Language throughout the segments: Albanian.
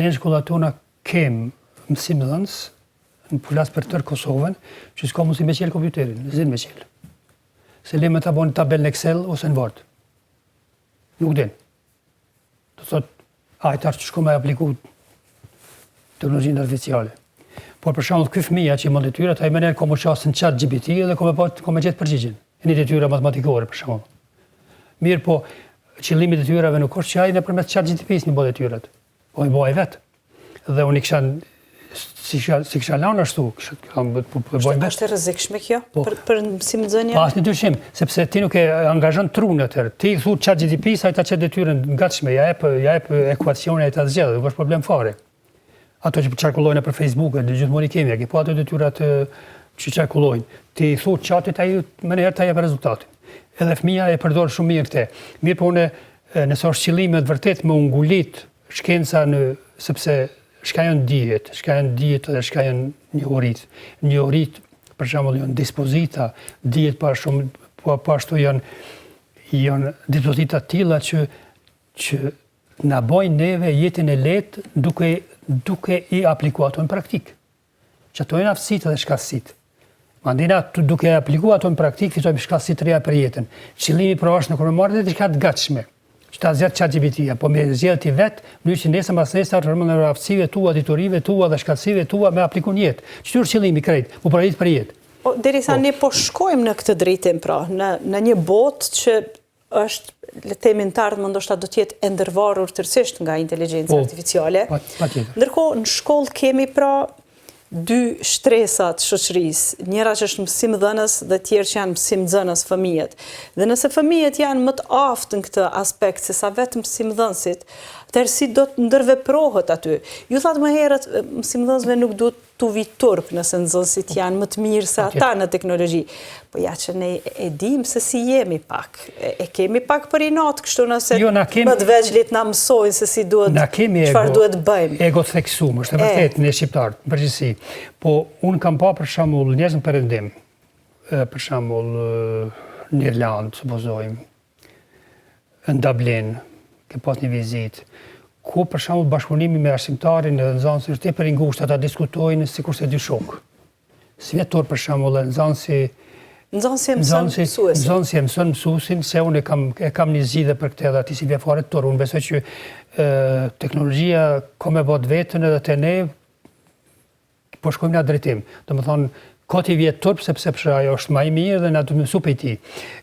Ne në shkollat tona kem mësim dhënës, në flas për tërë Kosovën, që s'ka mundësi me qelë kompjuterin, zin me qelë. Se le me ta bën tabel në Excel ose në Word. Nuk din. Të thot, ajtar që shko me apliku teknologjinë artificiale. Por për shembull ky fëmia që mund detyrat, ai më nën ka më qasë në chat GPT dhe ka më gjetë përgjigjen. Një detyra matematikore për shembull. Mirë po, qëllimi i detyrave nuk është që ai nëpërmjet chat GPT-s një bëj detyrat. Po i bëj vetë. Dhe unë kisha si kisha lanë ashtu, po bëj vetë. Është e rrezikshme kjo për mësimdhënien? Pa asnjë dyshim, sepse ti nuk e angazhon trun atëherë. Ti thu chat GPT-s, ai ta çet detyrën gatshme, ja jep ekuacione ai ta zgjedh, nuk është problem fare. Ato që qarkullojnë për Facebook, dhe gjithmonë i kemi, po ato detyrat që qarkullojnë. Ti thu chatit ai më herë ta jep rezultatin. Edhe fëmia e përdor shumë mirë këtë. Mirë po nëse është qëllimi vërtet me ungulit shkenca sepse shka janë dijet dhe shka janë njohurit, për shembull janë dispozita, dijet po ashtu janë dispozita tilla që na bojnë neve jetën e lehtë duke i aplikuar ato në praktik. Që ato janë aftësitë dhe shkallësitë. Mandena duke aplikuar ato në praktik fitojmë shkallësi të reja për jetën. Qëllimi pra është në kur marrë dhe diçka të gatshme. Që ta zgjedh ChatGPT-ja, po me zgjedh ti vetë, mënyrë që nesër mbas nesër rrëmën në aftësive tua, diturive tua dhe shkallësive tua me aplikun jetë. Çfarë është qëllimi krejt? Mu përrit për jetë. Derisa ne po shkojmë në këtë drejtim pra, në një botë që është, le të themi, në ardhmen ndoshta do të jetë e ndërvarur tërësisht nga inteligjenca artificiale. Ndërkohë në shkollë kemi pra dy shtresat shoqërisë, njëra që është mësimdhënës dhe tjerë që janë mësimdhënës fëmijët. Dhe nëse fëmijët janë më të aftë në këtë aspekt se sa vetë mësimdhënësit, atëherë si do të ndërveprohet aty. Ju thatë më herët, mësimdhënësve nuk duhet të vi turp nëse nxënësit janë më të mirë se ata në teknologji. Po ja që ne e dim se si jemi pak. E kemi pak për inat, kështu nëse më të veçlit na mësojnë se si duhet, çfarë duhet bëjmë. Ego të theksuar, është e vërtetë në shqiptar, në përgjithësi. Po unë kam pa për shembull njerëz në perëndim, për shembull në Irlandë, supozojmë, në Dublin, ke pas një vizitë, ku për shembull bashkëpunimi me arsimtarin dhe nxënësin është tepër i ngushtë, ata diskutojnë sikur se dy shok. Si vjetor për shembull nxënësi e mëson mësuesin, se unë e kam një zgjidhje për këtë edhe ati si vjen fare torë. Unë besoj që teknologjia ka me bot vetën edhe te ne po shkojmë në drejtim. Domethënë ka t'i vjetë turp sepse ajo është më i mirë dhe na duhet mësu prej tij.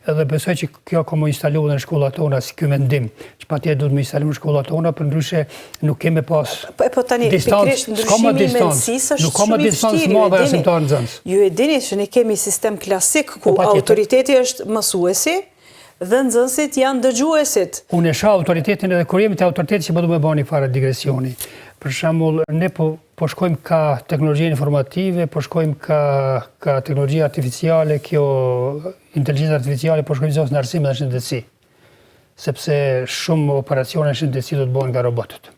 Edhe besoj që kjo ka më instalu në shkollat tona si ky mendim, që patjetër duhet më instalu në shkollat tona, për ndryshe nuk kemi pas pikërisht ndryshimi i mendësisë është shumë i vështirë. Ju e dini që ne kemi sistem klasik ku autoriteti është mësuesi dhe nxënësit janë dëgjuesit. Unë e shoh autoritetin edhe kur jemi te autoriteti që do më bëni fare digresioni. Për shembull, ne po shkojmë ka teknologji informative, po shkojmë ka teknologji artificiale, kjo inteligjenca artificiale, po shkojmë në arsim dhe shëndetësi. Sepse shumë operacione shëndetësi do të bëhen nga robotët.